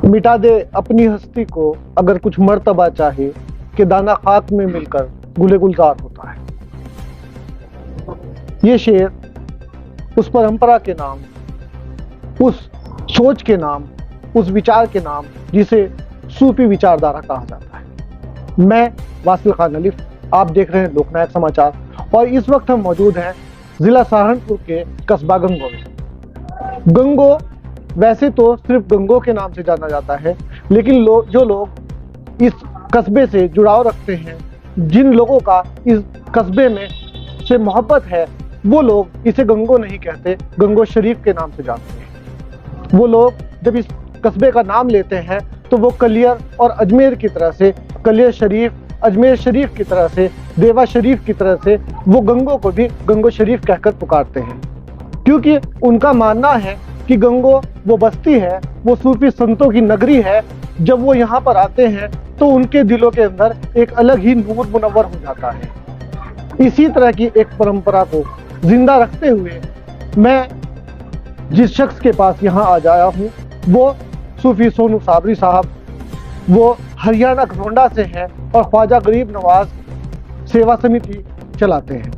मिटा दे अपनी हस्ती को अगर कुछ मर्तबा चाहे कि दाना खाक में मिलकर गुले गुलजार होता है। ये शेर उस परंपरा के नाम, उस सोच के नाम, उस विचार के नाम जिसे सूफी विचारधारा कहा जाता है। मैं वासिल खान अलिफ, आप देख रहे हैं लोकनायक समाचार और इस वक्त हम मौजूद हैं जिला सहारनपुर के कस्बा गंगो में। गंगो वैसे तो सिर्फ गंगो के नाम से जाना जाता है, लेकिन जो लोग इस कस्बे से जुड़ाव रखते हैं, जिन लोगों का इस कस्बे में से मोहब्बत है, वो लोग इसे गंगो नहीं कहते, गंगो शरीफ के नाम से जानते हैं। वो लोग जब इस कस्बे का नाम लेते हैं तो वो कलियर और अजमेर की तरह से, कलियर शरीफ, अजमेर शरीफ की तरह से, देवा शरीफ की तरह से वो गंगो को भी गंगो शरीफ कहकर पुकारते हैं, क्योंकि उनका मानना है कि गंगो वो बस्ती है, वो सूफी संतों की नगरी है। जब वो यहाँ पर आते हैं तो उनके दिलों के अंदर एक अलग ही नूर मुनव्वर हो जाता है। इसी तरह की एक परंपरा को जिंदा रखते हुए मैं जिस शख्स के पास यहाँ आ जाया हूँ वो सूफी सोनू साबरी साहब, वो हरियाणा घरोंडा से हैं और ख्वाजा गरीब नवाज सेवा समिति चलाते हैं।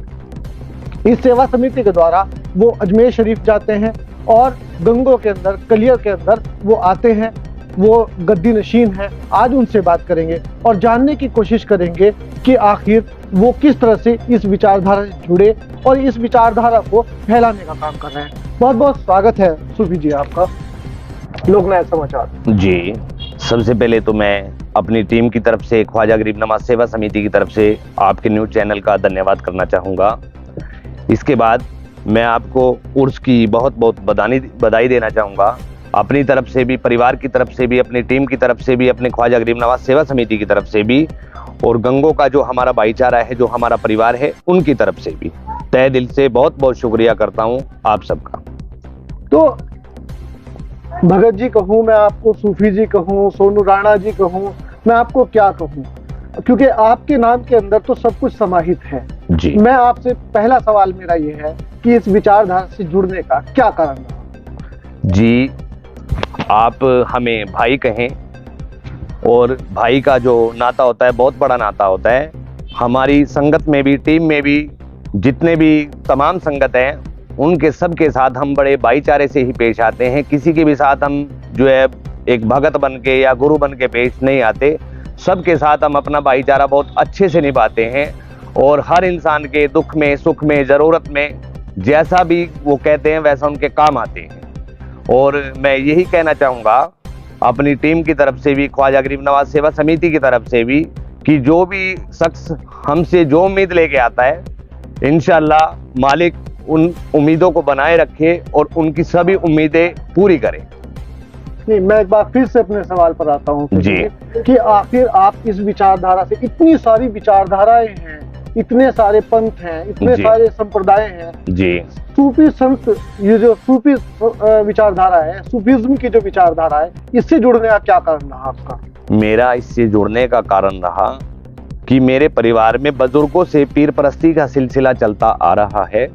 इस सेवा समिति के द्वारा वो अजमेर शरीफ जाते हैं और गंगो के अंदर, कलियर के अंदर वो आते हैं, वो गद्दी नशीन है। आज उनसे बात करेंगे और जानने की कोशिश करेंगे कि आखिर वो किस तरह से इस विचारधारा से जुड़े और इस विचारधारा को फैलाने का काम कर रहे हैं। बहुत बहुत स्वागत है सूफी जी आपका लोकनायक समाचार। जी, सबसे पहले तो मैं अपनी टीम की तरफ से, ख्वाजा गरीब नवाज सेवा समिति की तरफ से आपके न्यूज़ चैनल का धन्यवाद करना चाहूँगा। इसके बाद मैं आपको उर्स की बहुत बहुत बधाई देना चाहूँगा, अपनी तरफ से भी, परिवार की तरफ से भी, अपनी टीम की तरफ से भी, अपने ख्वाजा गरीब नवाज सेवा समिति की तरफ से भी, और गंगो का जो हमारा भाईचारा है, जो हमारा परिवार है, उनकी तरफ से भी तहे दिल से बहुत बहुत शुक्रिया करता हूँ आप सबका। तो भगत जी कहूँ मैं आपको, सूफी जी कहूँ, सोनू राणा जी कहूँ, मैं आपको क्या कहूँ, क्योंकि आपके नाम के अंदर तो सब कुछ समाहित है जी। मैं आपसे पहला सवाल मेरा ये है कि इस विचारधारा से जुड़ने का क्या कारण रहा? जी, आप हमें भाई कहें, और भाई का जो नाता होता है बहुत बड़ा नाता होता है। हमारी संगत में भी, टीम में भी, जितने भी तमाम संगत हैं, उनके सब के साथ हम बड़े भाईचारे से ही पेश आते हैं। किसी के भी साथ हम जो है एक भगत बन के या गुरु बन के पेश नहीं आते। सबके साथ हम अपना भाईचारा बहुत अच्छे से निभाते हैं और हर इंसान के दुख में, सुख में, ज़रूरत में जैसा भी वो कहते हैं वैसा उनके काम आते हैं। और मैं यही कहना चाहूँगा अपनी टीम की तरफ से भी, ख्वाजा गरीब नवाज सेवा समिति की तरफ से भी, कि जो भी शख्स हमसे जो उम्मीद लेके आता है, इंशाअल्लाह मालिक उन उम्मीदों को बनाए रखे और उनकी सभी उम्मीदें पूरी करे। नहीं, मैं एक बार फिर से अपने सवाल पर आता हूँ जी, कि आखिर आप इस विचारधारा से, इतनी सारी विचारधाराएं हैं, इतने सारे पंथ हैं, इतने सारे संप्रदाय हैं जी, सूफी संत, ये जो सूफी विचारधारा है, सूफीज्म की जो विचारधारा है, इससे जुड़ने का क्या कारण रहा आपका? मेरा इससे जुड़ने का कारण रहा कि मेरे परिवार में बुजुर्गों से पीर परस्ती का सिलसिला चलता आ रहा है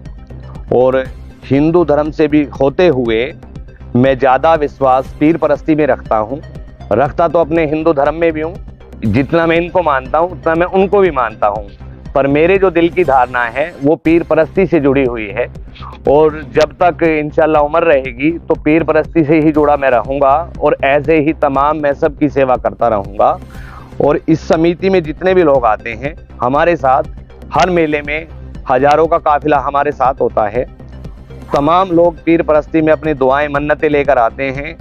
और हिंदू धर्म से भी होते हुए मैं ज़्यादा विश्वास पीर परस्ती में रखता तो अपने हिंदू धर्म में भी हूँ। जितना मैं इनको मानता हूँ उतना मैं उनको भी मानता हूँ, पर मेरे जो दिल की धारणा है वो पीर परस्ती से जुड़ी हुई है और जब तक इंशाल्लाह उम्र रहेगी तो पीर परस्ती से ही जुड़ा मैं रहूँगा और ऐसे ही तमाम मैं सबकी सेवा करता रहूँगा। और इस समिति में जितने भी लोग आते हैं हमारे साथ, हर मेले में हजारों का काफिला हमारे साथ होता है। तमाम लोग पीर परस्ती में अपनी दुआएं, मन्नतें लेकर आते हैं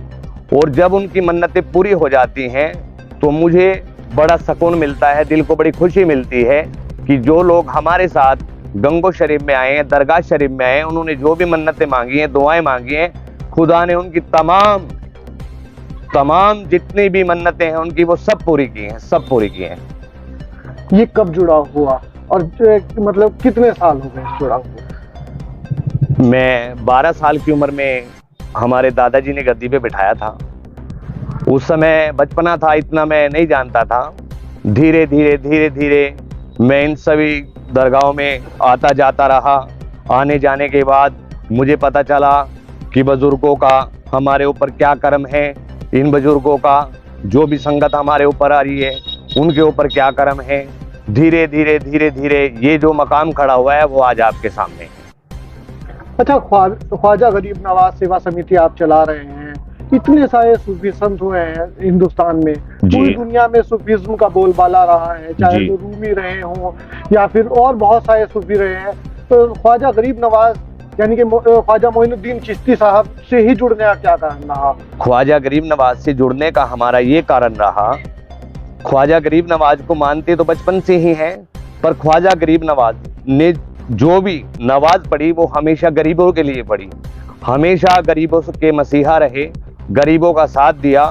और जब उनकी मन्नतें पूरी हो जाती हैं तो मुझे बड़ा सुकून मिलता है, दिल को बड़ी खुशी मिलती है कि जो लोग हमारे साथ गंगो शरीफ में आए हैं, दरगाह शरीफ में आए हैं, उन्होंने जो भी मन्नतें मांगी हैं, दुआएं मांगी हैं, खुदा ने उनकी तमाम जितनी भी मन्नतें हैं उनकी वो सब पूरी की हैं, सब पूरी की हैं। ये कब जुड़ा हुआ और मतलब कितने साल हो गए जुड़ा हुआ? मैं 12 साल की उम्र में हमारे दादाजी ने गद्दी पे बिठाया था। उस समय बचपना था, इतना मैं नहीं जानता था। धीरे धीरे मैं इन सभी दरगाहों में आता जाता रहा आने जाने के बाद मुझे पता चला कि बुजुर्गों का हमारे ऊपर क्या कर्म है, इन बुजुर्गों का जो भी संगत हमारे ऊपर आ रही है उनके ऊपर क्या कर्म है। धीरे धीरे धीरे धीरे ये जो मकाम खड़ा हुआ है वो आज आपके सामने है। अच्छा, ख्वाजा गरीब नवाज सेवा समिति आप चला रहे हैं, इतने सारे सूफी संत हुए हैं हिंदुस्तान में, पूरी दुनिया में सूफीज्म का बोलबाला रहा है, चाहे वो रूमी रहे हों या फिर और बहुत सारे सूफी रहे हैं। तो ख्वाजा गरीब नवाज यानी कि ख्वाजा मोइनुद्दीन चिश्ती साहब से ही जुड़ने का क्या कारण रहा? ख्वाजा गरीब नवाज से जुड़ने का हमारा ये कारण रहा, ख्वाजा गरीब नवाज को मानते तो बचपन से ही हैं, पर ख्वाजा गरीब नवाज ने जो भी नवाज पढ़ी वो हमेशा गरीबों के लिए पढ़ी, हमेशा गरीबों के मसीहा रहे, गरीबों का साथ दिया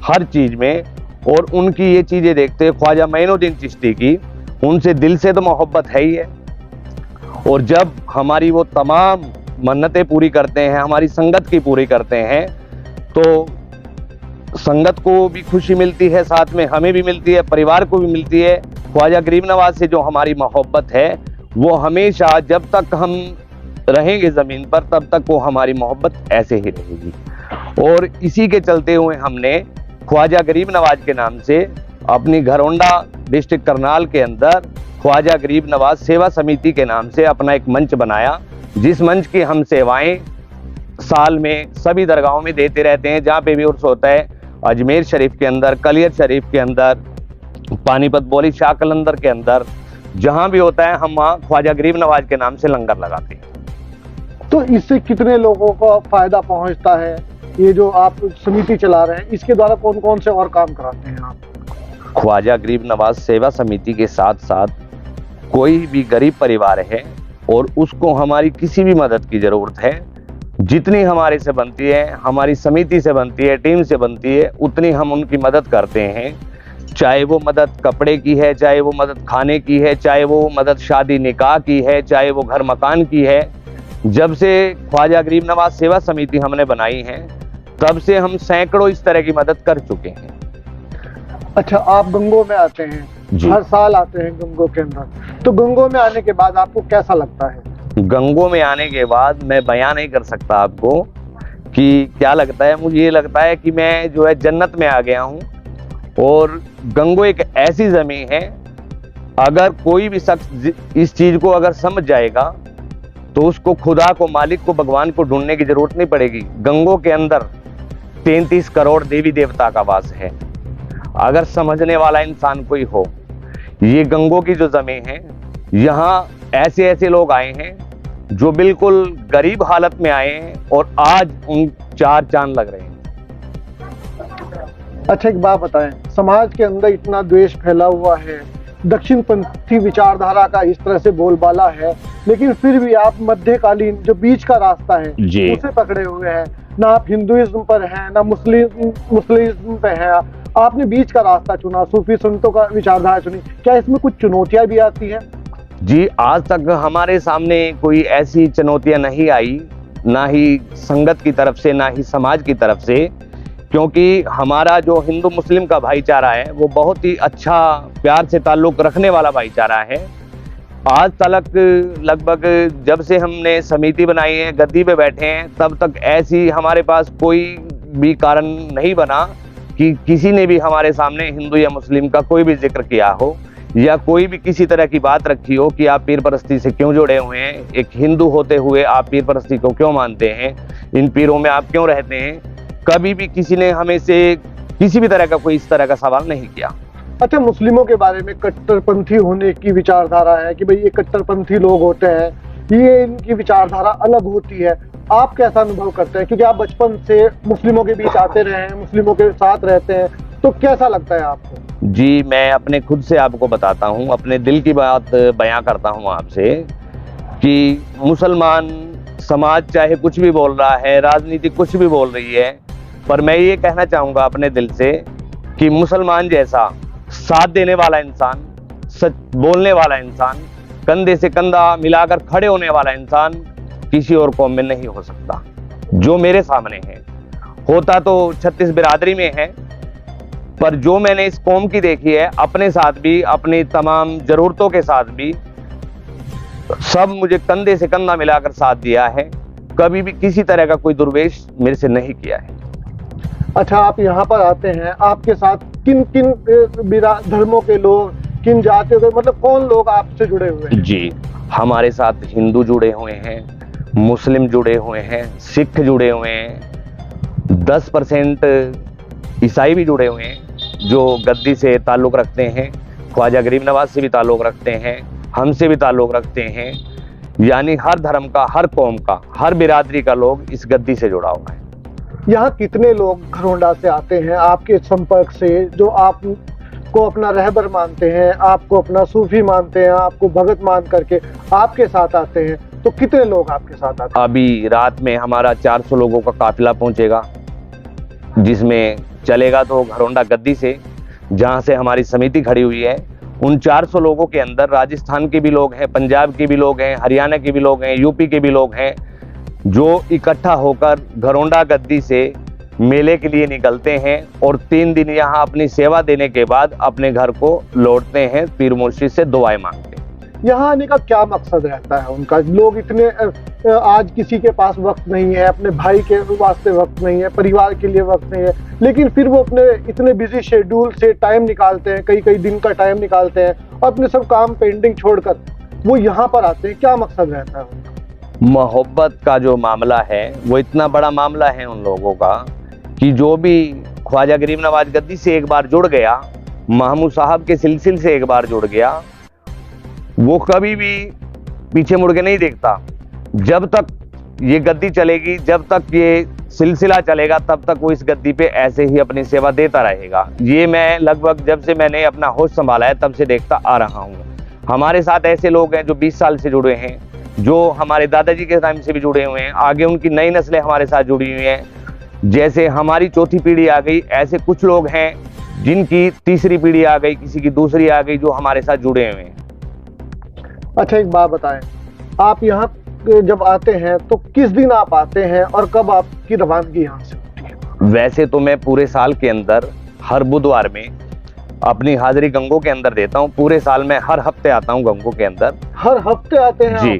हर चीज में। और उनकी ये चीजें देखते हुए ख्वाजा मोइनुद्दीन चिश्ती की उनसे दिल से तो मोहब्बत है ही है। और जब हमारी वो तमाम मन्नतें पूरी करते हैं, हमारी संगत की पूरी करते हैं, तो संगत को भी खुशी मिलती है, साथ में हमें भी मिलती है, परिवार को भी मिलती है। ख्वाजा गरीब नवाज से जो हमारी मोहब्बत है वो हमेशा जब तक हम रहेंगे ज़मीन पर तब तक वो हमारी मोहब्बत ऐसे ही रहेगी। और इसी के चलते हुए हमने ख्वाजा गरीब नवाज के नाम से अपनी घरौंडा डिस्ट्रिक्ट करनाल के अंदर ख्वाजा गरीब नवाज सेवा समिति के नाम से अपना एक मंच बनाया, जिस मंच की हम सेवाएं साल में सभी दरगाहों में देते रहते हैं। जहाँ पे भी उर्स होता है, अजमेर शरीफ के अंदर, कलियर शरीफ के अंदर, पानीपत बोली शाह कलंदर के अंदर, जहाँ भी होता है हम वहाँ ख्वाजा गरीब नवाज के नाम से लंगर लगाते हैं। तो इससे कितने लोगों को फायदा पहुंचता है? ये जो आप समिति चला रहे हैं इसके द्वारा कौन कौन से और काम कराते हैं आप? ख्वाजा गरीब नवाज सेवा समिति के साथ साथ कोई भी गरीब परिवार है और उसको हमारी किसी भी मदद की जरूरत है, जितनी हमारे से बनती है, हमारी समिति से बनती है, टीम से बनती है, उतनी हम उनकी मदद करते हैं। चाहे वो मदद कपड़े की है, चाहे वो मदद खाने की है, चाहे वो मदद शादी निकाह की है, चाहे वो घर मकान की है। जब से ख्वाजा गरीब नवाज सेवा समिति हमने बनाई है तब से हम सैकड़ों इस तरह की मदद कर चुके हैं। अच्छा, आप गंगों में आते हैं, हर साल आते हैं गंगों के अंदर, तो गंगों में आने के बाद आपको कैसा लगता है? गंगों में आने के बाद मैं बयान नहीं कर सकता आपको कि क्या लगता है। मुझे ये लगता है कि मैं जो है जन्नत में आ गया हूँ। और गंगो एक ऐसी जमीन है, अगर कोई भी शख्स इस चीज को अगर समझ जाएगा तो उसको खुदा को, मालिक को, भगवान को ढूंढने की जरूरत नहीं पड़ेगी। गंगों के अंदर 33 करोड़ देवी देवता का वास है। अगर समझने वाला इंसान कोई हो, ये गंगों की जो जमीन है, यहाँ ऐसे ऐसे लोग आए हैं जो बिल्कुल गरीब हालत में आए हैं और आज उन 4 चांद लग रहे हैं। अच्छा, एक बात बताएं, समाज के अंदर इतना द्वेष फैला हुआ है, दक्षिणपंथी विचारधारा का इस तरह से बोलबाला है, लेकिन फिर भी आप मध्यकालीन जो बीच का रास्ता है उसे पकड़े हुए हैं। ना आप हिंदुइज्म पर हैं, ना मुस्लिम पे हैं, आपने बीच का रास्ता चुना, सूफी संतों का विचारधारा चुनी। क्या इसमें कुछ चुनौतियां भी आती हैं? जी, आज तक हमारे सामने कोई ऐसी चुनौतियां नहीं आई, ना ही संगत की तरफ से, ना ही समाज की तरफ से, क्योंकि हमारा जो हिंदू मुस्लिम का भाईचारा है वो बहुत ही अच्छा प्यार से ताल्लुक रखने वाला भाईचारा है। आज तक लगभग जब से हमने समिति बनाई है, गद्दी पे बैठे हैं, तब तक ऐसी हमारे पास कोई भी कारण नहीं बना कि किसी ने भी हमारे सामने हिंदू या मुस्लिम का कोई भी जिक्र किया हो या कोई भी किसी तरह की बात रखी हो कि आप पीर परस्ती से क्यों जुड़े हुए हैं, एक हिंदू होते हुए आप पीर परस्ती को क्यों मानते हैं, इन पीरों में आप क्यों रहते हैं। कभी भी किसी ने हमें से किसी भी तरह का कोई इस तरह का सवाल नहीं किया। अच्छा, मुस्लिमों के बारे में कट्टरपंथी होने की विचारधारा है कि भाई ये कट्टरपंथी लोग होते हैं, ये इनकी विचारधारा अलग होती है। आप कैसा अनुभव करते हैं, क्योंकि आप बचपन से मुस्लिमों के बीच आते रहे हैं, मुस्लिमों के साथ रहते हैं, तो कैसा लगता है आपको? जी, मैं अपने खुद से आपको बताता हूँ, अपने दिल की बात बयां करता हूँ आपसे कि मुसलमान समाज चाहे कुछ भी बोल रहा है, राजनीति कुछ भी बोल रही है, पर मैं ये कहना चाहूँगा अपने दिल से कि मुसलमान जैसा साथ देने वाला इंसान, सच बोलने वाला इंसान, कंधे से कंधा मिलाकर खड़े होने वाला इंसान किसी और कौम में नहीं हो सकता। जो मेरे सामने है, होता तो 36 बिरादरी में है, पर जो मैंने इस कौम की देखी है, अपने साथ भी, अपनी तमाम ज़रूरतों के साथ भी, सब मुझे कंधे से कंधा मिलाकर साथ दिया है, कभी भी किसी तरह का कोई दुर्वेश मेरे से नहीं किया है। अच्छा, आप यहाँ पर आते हैं, आपके साथ किन किन धर्मों के लोग, किन जातियों के, मतलब कौन लोग आपसे जुड़े हुए हैं? जी, हमारे साथ हिंदू जुड़े हुए हैं, मुस्लिम जुड़े हुए हैं, सिख जुड़े हुए हैं, 10% ईसाई भी जुड़े हुए हैं जो गद्दी से ताल्लुक़ रखते हैं, ख्वाजा गरीब नवाज से भी ताल्लुक़ रखते हैं, हमसे भी ताल्लुक़ रखते हैं। यानी हर धर्म का, हर कौम का, हर बिरादरी का लोग इस गद्दी से जुड़ा हुआ है। यहाँ कितने लोग घरोंडा से आते हैं आपके संपर्क से, जो आपको अपना रहबर मानते हैं, आपको अपना सूफी मानते हैं, आपको भगत मान करके आपके साथ आते हैं? तो कितने लोग आपके साथ आते हैं? अभी रात में हमारा 400 लोगों का काफिला पहुंचेगा, जिसमें चलेगा तो घरोंडा गद्दी से, जहां से हमारी समिति खड़ी हुई है। उन 400 लोगों के अंदर राजस्थान के भी लोग हैं, पंजाब के भी लोग हैं, हरियाणा के भी लोग हैं, यूपी के भी लोग हैं, जो इकट्ठा होकर घरोंडा गद्दी से मेले के लिए निकलते हैं और 3 दिन यहाँ अपनी सेवा देने के बाद अपने घर को लौटते हैं, पीर मुर्शिद से दुआएं मांगते हैं। यहाँ आने का क्या मकसद रहता है उनका? लोग इतने, आज किसी के पास वक्त नहीं है, अपने भाई के वास्ते वक्त नहीं है, परिवार के लिए वक्त नहीं है, लेकिन फिर वो अपने इतने बिजी शेड्यूल से टाइम निकालते हैं, कई कई दिन का टाइम निकालते हैं और अपने सब काम पेंडिंग छोड़कर वो यहाँ पर आते हैं। क्या मकसद रहता है उनका? मोहब्बत का जो मामला है वो इतना बड़ा मामला है उन लोगों का कि जो भी ख्वाजा गरीब नवाज गद्दी से एक बार जुड़ गया, महमूद साहब के सिलसिले से एक बार जुड़ गया, वो कभी भी पीछे मुड़ के नहीं देखता। जब तक ये गद्दी चलेगी, जब तक ये सिलसिला चलेगा, तब तक वो इस गद्दी पे ऐसे ही अपनी सेवा देता रहेगा। ये मैं लगभग जब से मैंने अपना होश संभाला है तब से देखता आ रहा हूँ। हमारे साथ ऐसे लोग हैं जो 20 साल से जुड़े हैं, जो हमारे दादाजी के टाइम से भी जुड़े हुए हैं, आगे उनकी नई नस्लें हमारे साथ जुड़ी हुई हैं। जैसे हमारी चौथी पीढ़ी आ गई, ऐसे कुछ लोग हैं जिनकी तीसरी पीढ़ी आ गई, किसी की दूसरी आ गई, जो हमारे साथ जुड़े हुए हैं। अच्छा, एक बात बताएं, आप यहाँ जब आते हैं तो किस दिन आप आते हैं और कब आपकी रवानगी यहाँ से होती है? वैसे तो मैं पूरे साल के अंदर हर बुधवार में अपनी हाजिरी गंगों के अंदर देता हूँ। पूरे साल में हर हफ्ते आता हूँ गंगों के अंदर। हर हफ्ते आते हैं जी,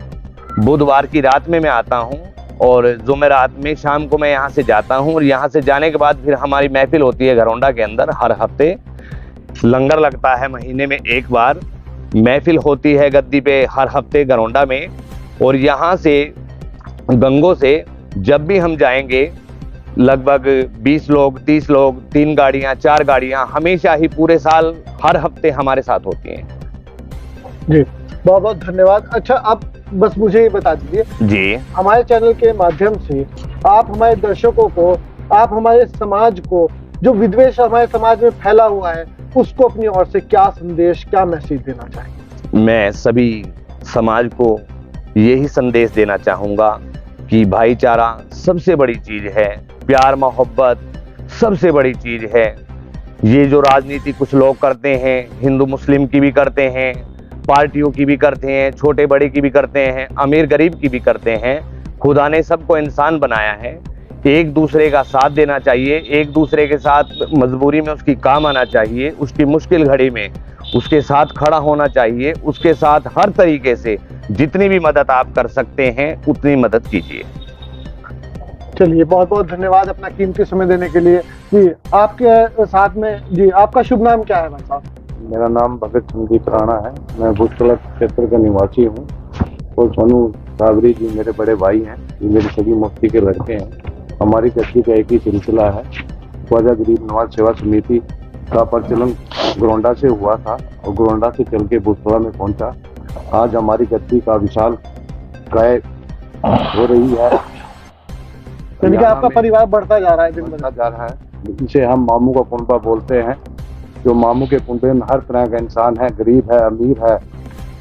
बुधवार की रात में मैं आता हूँ और जुमेरात में शाम को मैं यहाँ से जाता हूँ। और यहाँ से जाने के बाद फिर हमारी महफिल होती है घरोंडा के अंदर। हर हफ्ते लंगर लगता है, महीने में एक बार महफिल होती है गद्दी पे हर हफ्ते घरोंडा में। और यहाँ से गंगों से जब भी हम जाएंगे, लगभग 20 लोग, 30 लोग, 3 गाड़ियाँ, 4 गाड़ियाँ हमेशा ही पूरे साल हर हफ्ते हमारे साथ होती हैं। जी, बहुत बहुत धन्यवाद। अच्छा, अब बस मुझे ये बता दीजिए जी, हमारे चैनल के माध्यम से आप हमारे दर्शकों को, आप हमारे समाज को, जो विद्वेष हमारे समाज में फैला हुआ है, उसको अपनी ओर से क्या संदेश, क्या मैसेज देना चाहेंगे? मैं सभी समाज को यही संदेश देना चाहूँगा कि भाईचारा सबसे बड़ी चीज़ है, प्यार मोहब्बत सबसे बड़ी चीज़ है। ये जो राजनीति कुछ लोग करते हैं, हिंदू मुस्लिम की भी करते हैं, पार्टियों की भी करते हैं, छोटे बड़े की भी करते हैं, अमीर गरीब की भी करते हैं। खुदा ने सबको इंसान बनाया है, एक दूसरे का साथ देना चाहिए, एक दूसरे के साथ मजबूरी में उसकी काम आना चाहिए, उसकी मुश्किल घड़ी में उसके साथ खड़ा होना चाहिए, उसके साथ हर तरीके से जितनी भी मदद आप कर सकते हैं उतनी मदद कीजिए। चलिए, बहुत बहुत धन्यवाद अपना कीमती समय देने के लिए। जी, आपके साथ में, जी, आपका शुभ नाम क्या है भाई साहब? मेरा नाम भगत संदीप राणा है। मैं भूतला क्षेत्र का निवासी हूँ और सोनू सावरी जी मेरे बड़े भाई हैं। ये मेरी सभी मुफ्ती के लड़के हैं। हमारी गद्दी का एक ही सिलसिला है। ख्वाजा गरीब नवाज सेवा समिति का प्रचलन घरोंडा से हुआ था और घरोंडा से चल के भूतला में पहुंचा। आज हमारी गद्दी का विशाल काय हो रही है। यानी कि आपका परिवार बढ़ता जा रहा है, दिन बढ़ता जा रहा है। इसे हम मामू का कुनबा बोलते हैं। जो मामू के कुनबे में हर तरह का इंसान है, गरीब है, अमीर है,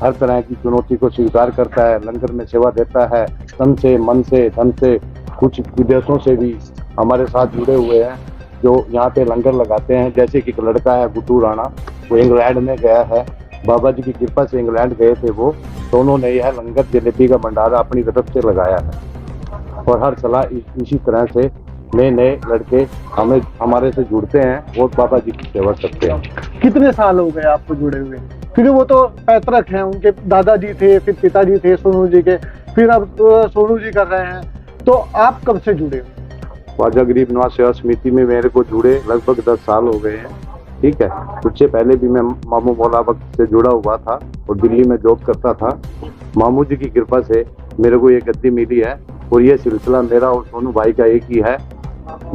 हर तरह की चुनौती को स्वीकार करता है, लंगर में सेवा देता है, तन से, मन से, धन से। कुछ विदेशों से भी हमारे साथ जुड़े हुए हैं जो यहाँ पे लंगर लगाते हैं। जैसे कि एक लड़का है गुड्डू राणा, वो इंग्लैंड में गया है, बाबा जी की कृपा से इंग्लैंड गए थे वो, तो उन्होंने यह लंगर जलेबी का भंडारा अपनी तरफ से लगाया है। और हर सलाह इसी तरह से नए नए लड़के हमारे से जुड़ते हैं और बाबा जी की सेवा करते हैं। कितने साल हो गए आपको जुड़े हुए? क्योंकि वो तो पैतृक हैं, उनके दादाजी थे, फिर पिताजी थे सोनू जी के, फिर अब सोनू जी कर रहे हैं। तो आप कब से जुड़े हो? ख्वाजा गरीब नवाज सेवा समिति में मेरे को जुड़े लगभग 10 साल हो गए हैं। ठीक है, उससे पहले भी मैं मामू मौला वक्त से जुड़ा हुआ था और दिल्ली में जॉब करता था। मामू जी की कृपा से मेरे को ये गद्दी मिली है और ये सिलसिला मेरा और सोनू भाई का एक ही है।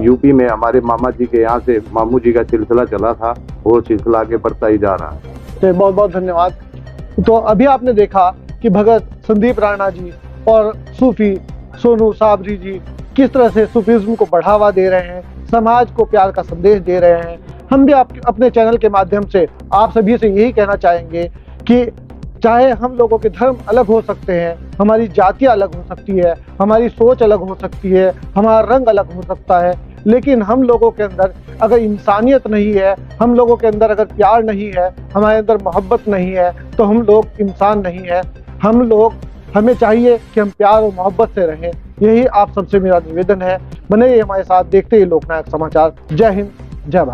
यूपी में हमारे मामा जी के यहाँ से मामू जी का सिलसिला चला था और सिलसिला आगे बढ़ता ही जा रहा है। तो बहुत बहुत धन्यवाद। तो अभी आपने देखा कि भगत संदीप राणा जी और सूफी सोनू साबरी जी किस तरह से सूफीज्म को बढ़ावा दे रहे हैं, समाज को प्यार का संदेश दे रहे हैं। हम भी अपने चैनल के माध्यम से आप सभी से यही कहना चाहेंगे कि चाहे हम लोगों के धर्म अलग हो सकते हैं, हमारी जाति अलग हो सकती है, हमारी सोच अलग हो सकती है, हमारा रंग अलग हो सकता है, लेकिन हम लोगों के अंदर अगर इंसानियत नहीं है, हम लोगों के अंदर अगर प्यार नहीं है, हमारे अंदर मोहब्बत नहीं है, तो हम लोग इंसान नहीं है। हमें चाहिए कि हम प्यार और मोहब्बत से रहें। यही आप सबसे मेरा निवेदन है। बने रहिए हमारे साथ, देखते ही लोकनायक समाचार। जय हिंद, जय भारत।